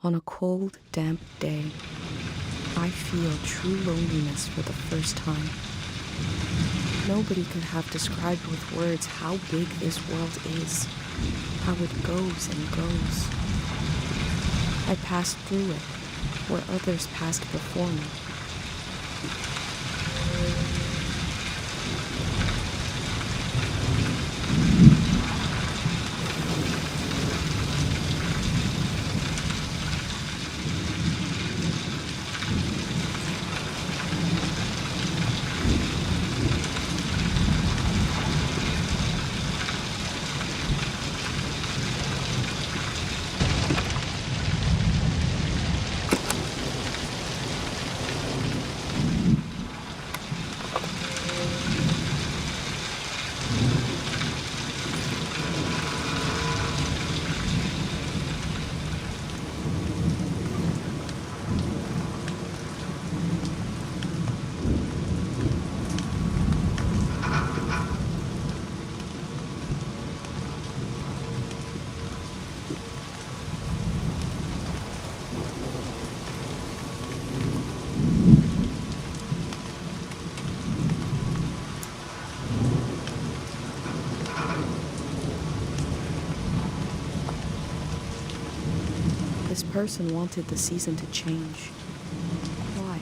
On a cold, damp day, I feel true loneliness for the first time. Nobody could have described with words how big this world is, how it goes and goes. I passed through it, where others passed before me. This person wanted the season to change. Why?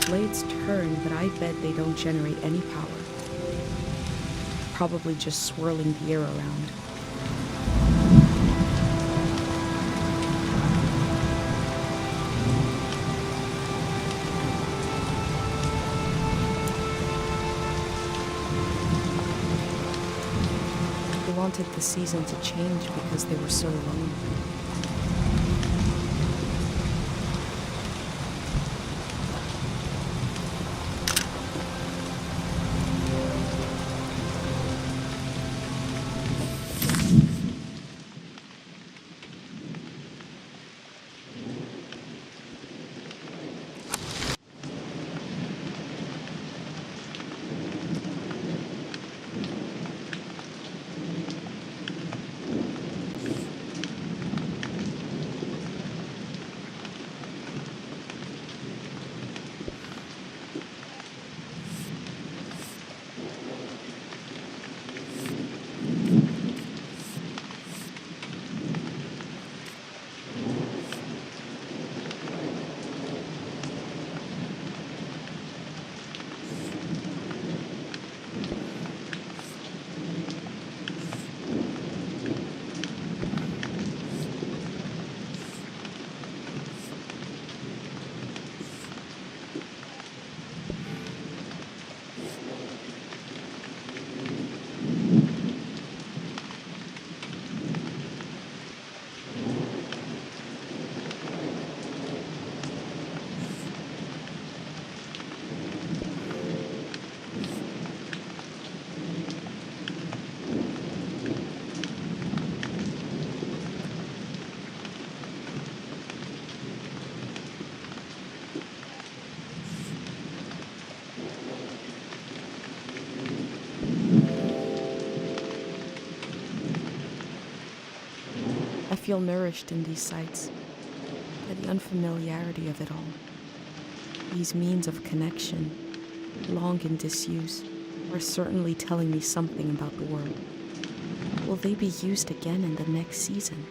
Blades turn, but I bet they don't generate any power. Probably just swirling the air around. They wanted the season to change because they were so lonely. feel nourished in these sights by the unfamiliarity of it all. These means of connection, long in disuse, are certainly telling me something about the world. Will they be used again in the next season?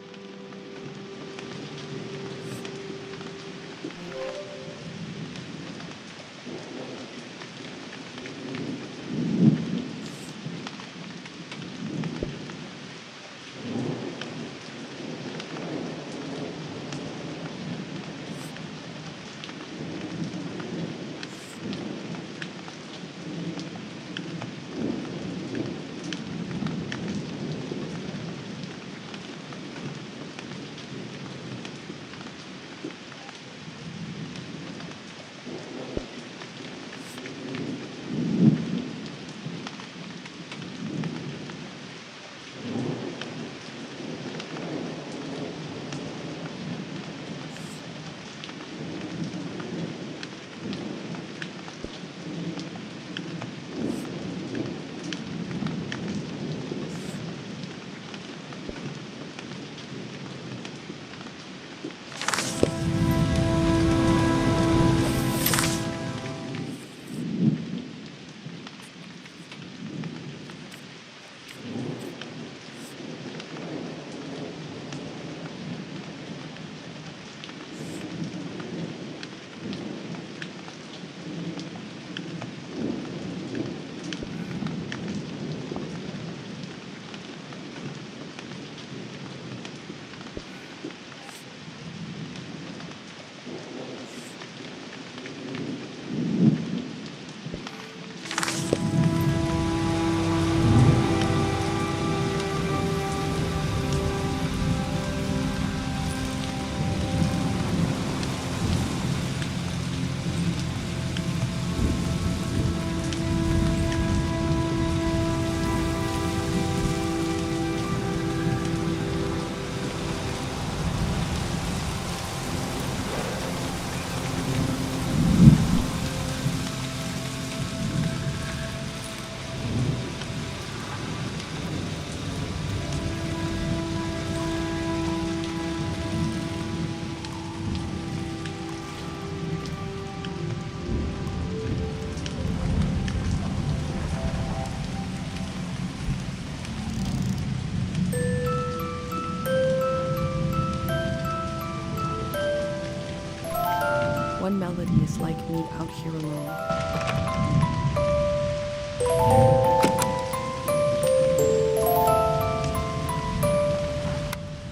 One melody is like me out here alone.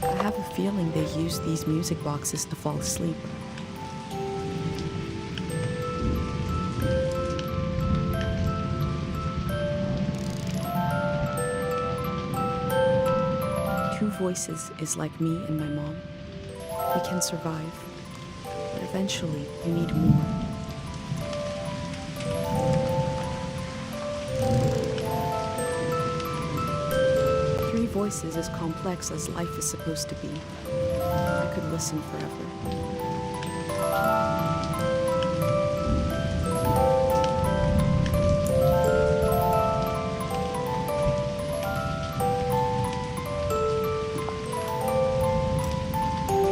I have a feeling they use these music boxes to fall asleep. Two voices is like me and my mom. We can survive. But eventually, we need more. Three voices as complex as life is supposed to be. I could listen forever.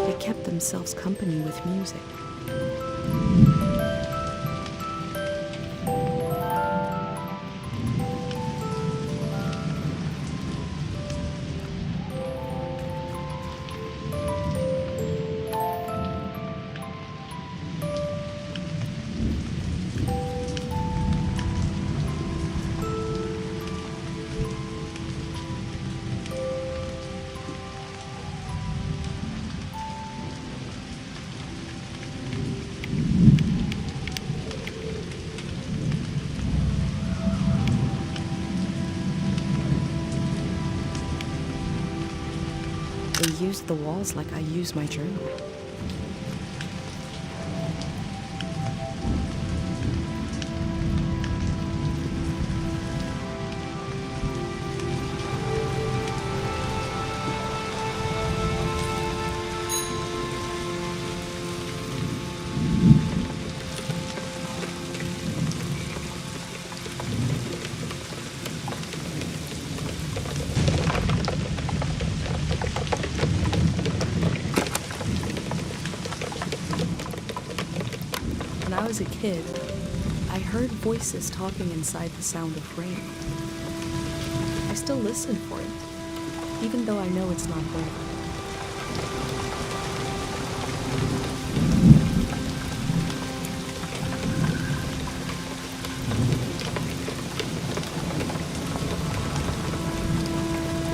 They kept themselves company with music. They used the walls like I use my journal. was a kid, I heard voices talking inside the sound of rain. I still listen for it, even though I know it's not there.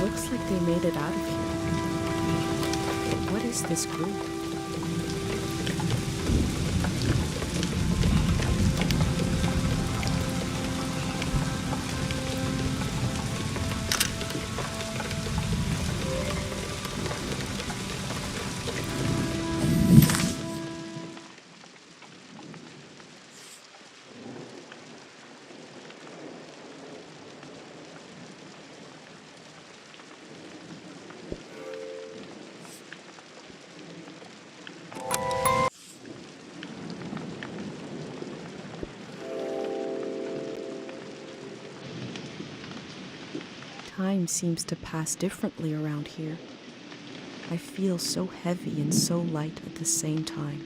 Looks like they made it out of here. But what is this group? Time seems to pass differently around here. I feel so heavy and so light at the same time.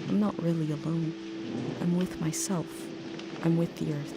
I'm not really alone. I'm with myself. I'm with the earth.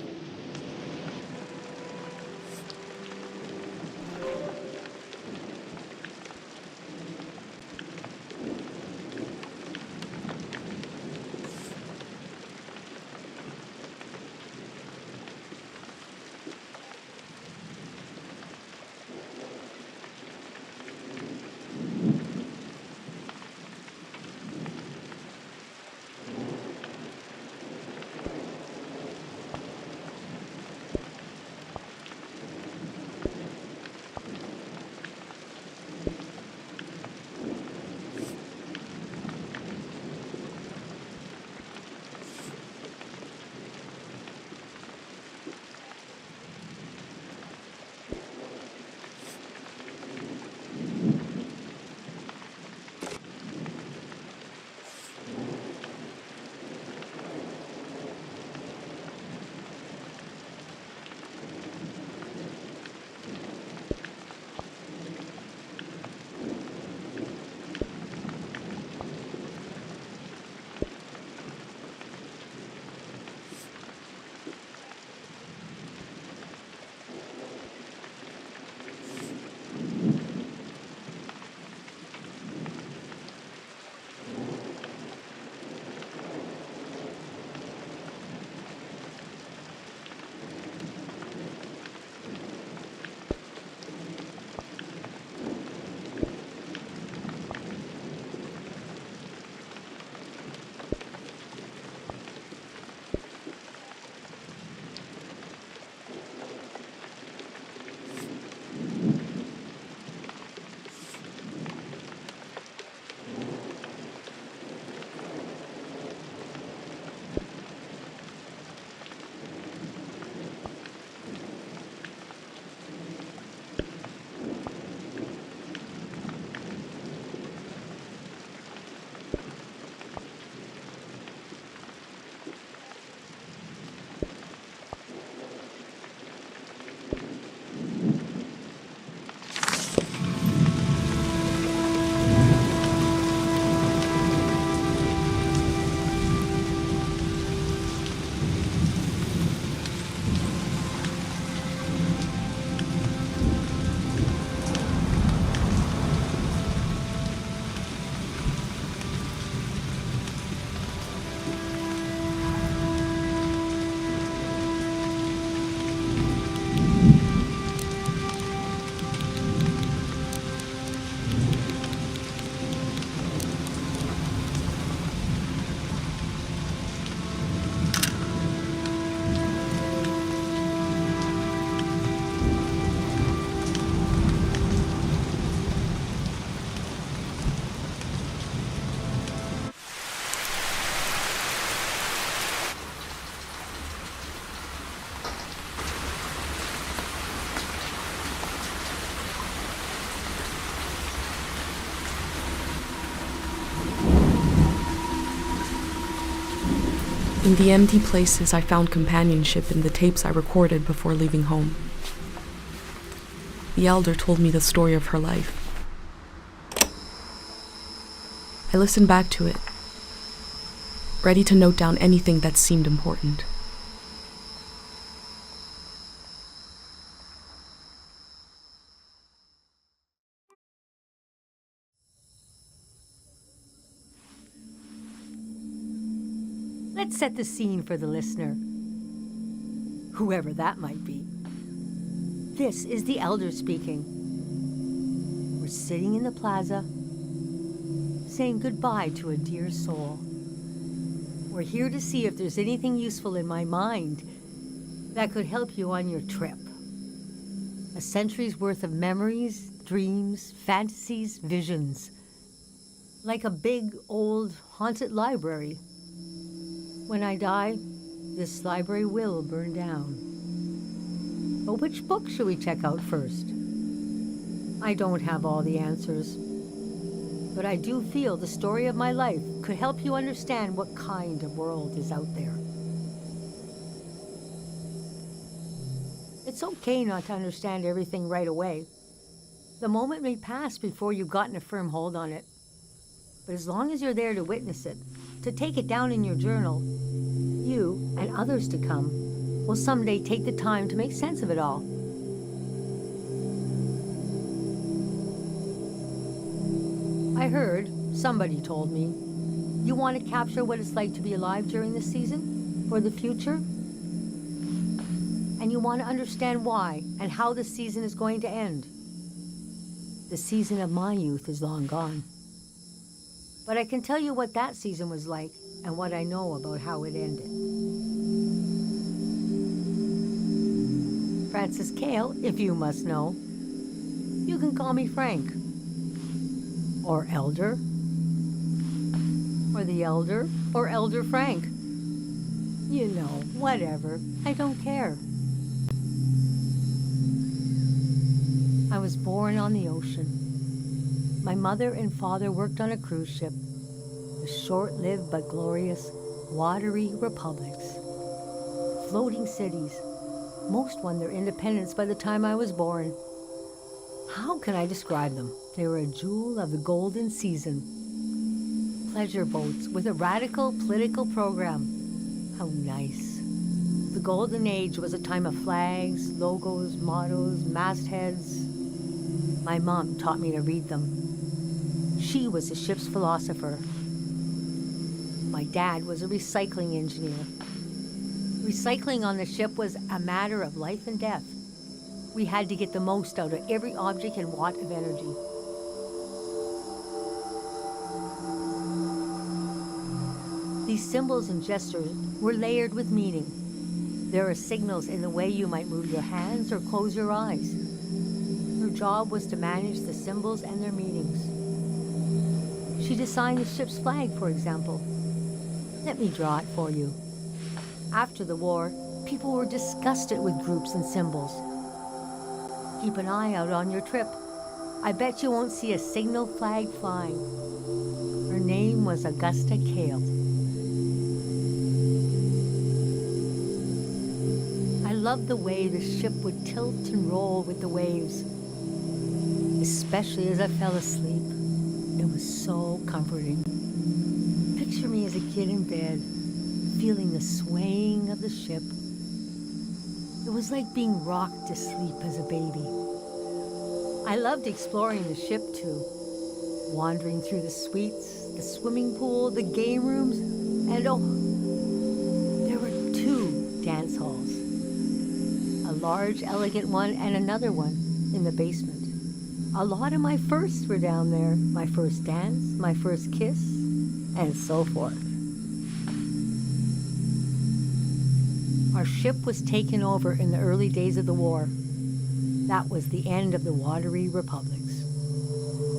In the empty places, I found companionship in the tapes I recorded before leaving home. The elder told me the story of her life. I listened back to it, ready to note down anything that seemed important. Let's set the scene for the listener, whoever that might be. This is the elder speaking. We're sitting in the plaza, saying goodbye to a dear soul. We're here to see if there's anything useful in my mind that could help you on your trip. A century's worth of memories, dreams, fantasies, visions. Like a big, old, haunted library. When I die, this library will burn down. But which book should we check out first? I don't have all the answers, but I do feel the story of my life could help you understand what kind of world is out there. It's okay not to understand everything right away. The moment may pass before you've gotten a firm hold on it. But as long as you're there to witness it, to take it down in your journal, you and others to come will someday take the time to make sense of it all. I heard, somebody told me, you want to capture what it's like to be alive during this season, for the future? And you want to understand why and how the season is going to end. The season of my youth is long gone. But I can tell you what that season was like and what I know about how it ended. Francis Cale, if you must know. You can call me Frank. Or Elder. Or the Elder. Or Elder Frank. You know, whatever. I don't care. I was born on the ocean. My mother and father worked on a cruise ship. The short-lived but glorious watery republics. Floating cities. Most won their independence by the time I was born. How can I describe them? They were a jewel of the golden season. Pleasure boats with a radical political program. How nice. The golden age was a time of flags, logos, mottos, mastheads. My mom taught me to read them. She was the ship's philosopher. My dad was a recycling engineer. Recycling on the ship was a matter of life and death. We had to get the most out of every object and watt of energy. These symbols and gestures were layered with meaning. There are signals in the way you might move your hands or close your eyes. Her job was to manage the symbols and their meanings. She designed the ship's flag, for example. Let me draw it for you. After the war, people were disgusted with groups and symbols. Keep an eye out on your trip. I bet you won't see a signal flag flying. Her name was Augusta Cale. I loved the way the ship would tilt and roll with the waves, especially as I fell asleep. It was so comforting. Picture me as a kid in bed, feeling the swaying of the ship. It was like being rocked to sleep as a baby. I loved exploring the ship too, wandering through the suites, the swimming pool, the game rooms, and oh, there were 2 dance halls. A large, elegant one and another one in the basement. A lot of my firsts were down there. My first dance, my first kiss, and so forth. Our ship was taken over in the early days of the war. That was the end of the watery republics.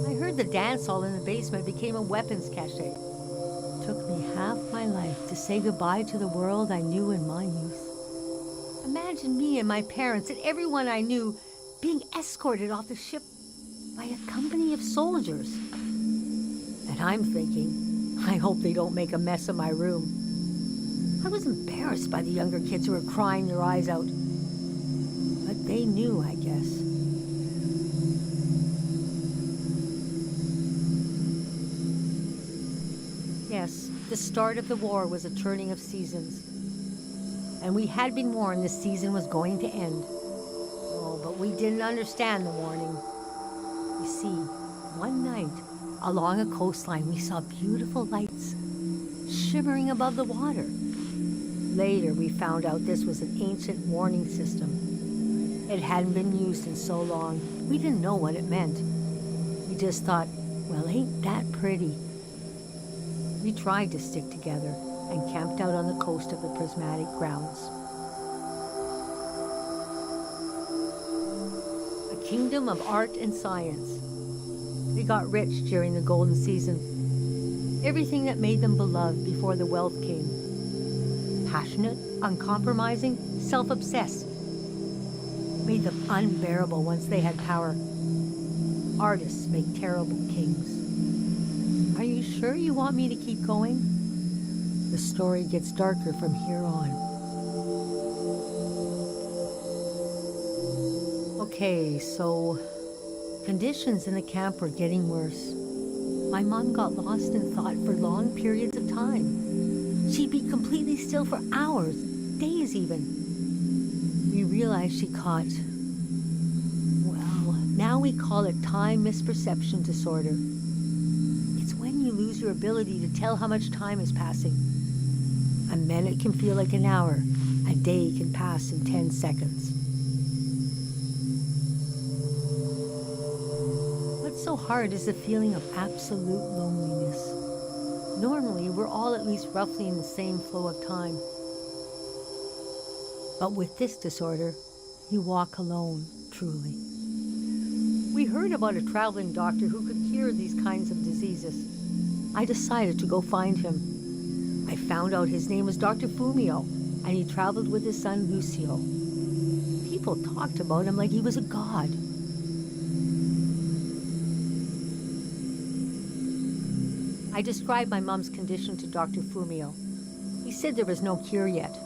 I heard the dance hall in the basement became a weapons cache. It took me half my life to say goodbye to the world I knew in my youth. Imagine me and my parents and everyone I knew being escorted off the ship by a company of soldiers. And I'm thinking, I hope they don't make a mess of my room. I was embarrassed by the younger kids who were crying their eyes out. But they knew, I guess. Yes, The start of the war was a turning of seasons, and we had been warned this season was going to end. Oh, but we didn't understand the warning. You see, one night, along a coastline, we saw beautiful lights shimmering above the water. Later, we found out this was an ancient warning system. It hadn't been used in so long, we didn't know what it meant. We just thought, well, ain't that pretty? We tried to stick together and camped out on the coast of the prismatic grounds. A kingdom of art and science. They got rich during the golden season. Everything that made them beloved before the wealth came. Passionate, uncompromising, self-obsessed. Made them unbearable once they had power. Artists make terrible kings. Are you sure you want me to keep going? The story gets darker from here on. Okay, so conditions in the camp were getting worse. My mom got lost in thought for long periods of time. She'd be completely still for hours, days even. We realized she caught, well, now we call it time misperception disorder. It's when you lose your ability to tell how much time is passing. A minute can feel like an hour. A day can pass in 10 seconds. What's so hard is the feeling of absolute loneliness. Normally, we're all at least roughly in the same flow of time. But with this disorder, you walk alone, truly. We heard about a traveling doctor who could cure these kinds of diseases. I decided to go find him. I found out his name was Dr. Fumio, and he traveled with his son Lucio. People talked about him like he was a god. I described my mom's condition to Dr. Fumio. He said there was no cure yet,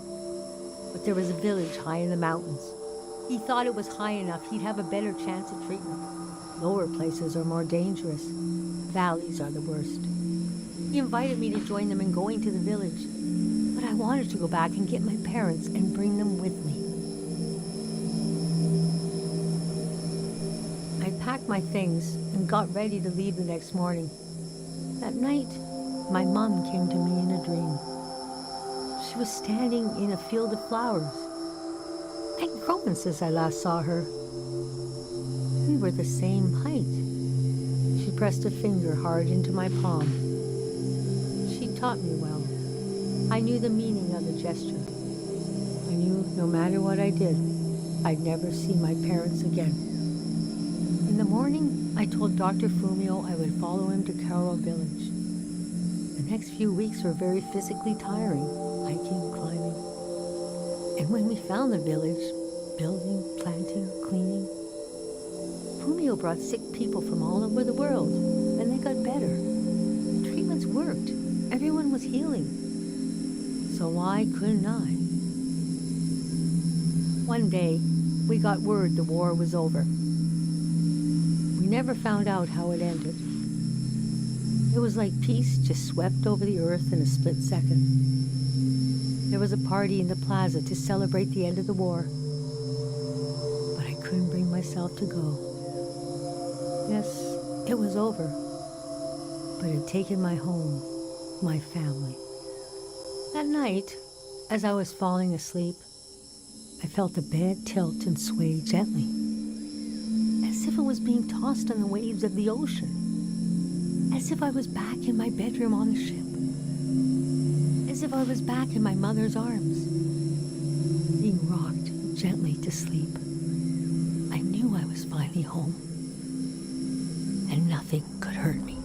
but there was a village high in the mountains. He thought it was high enough he'd have a better chance at treatment. Lower places are more dangerous. Valleys are the worst. He invited me to join them in going to the village, but I wanted to go back and get my parents and bring them with me. I packed my things and got ready to leave the next morning. That night, my mom came to me in a dream. She was standing in a field of flowers. I'd grown since I last saw her. We were the same height. She pressed a finger hard into my palm. She taught me well. I knew the meaning of the gesture. I knew no matter what I did, I'd never see my parents again. In the morning, I told Dr. Fumio I would follow him to Karo village. The next few weeks were very physically tiring, hiking, climbing. And when we found the village, building, planting, cleaning, Fumio brought sick people from all over the world, and they got better. The treatments worked. Everyone was healing. So why couldn't I? One day, we got word the war was over. We never found out how it ended. It was like peace just swept over the earth in a split second. There was a party in the plaza to celebrate the end of the war, but I couldn't bring myself to go. Yes, it was over, but it had taken my home, my family. That night, as I was falling asleep, I felt the bed tilt and sway gently, as if it was being tossed on the waves of the ocean, as if I was back in my bedroom on the ship, as if I was back in my mother's arms, being rocked gently to sleep. I knew I was finally home, and nothing could hurt me.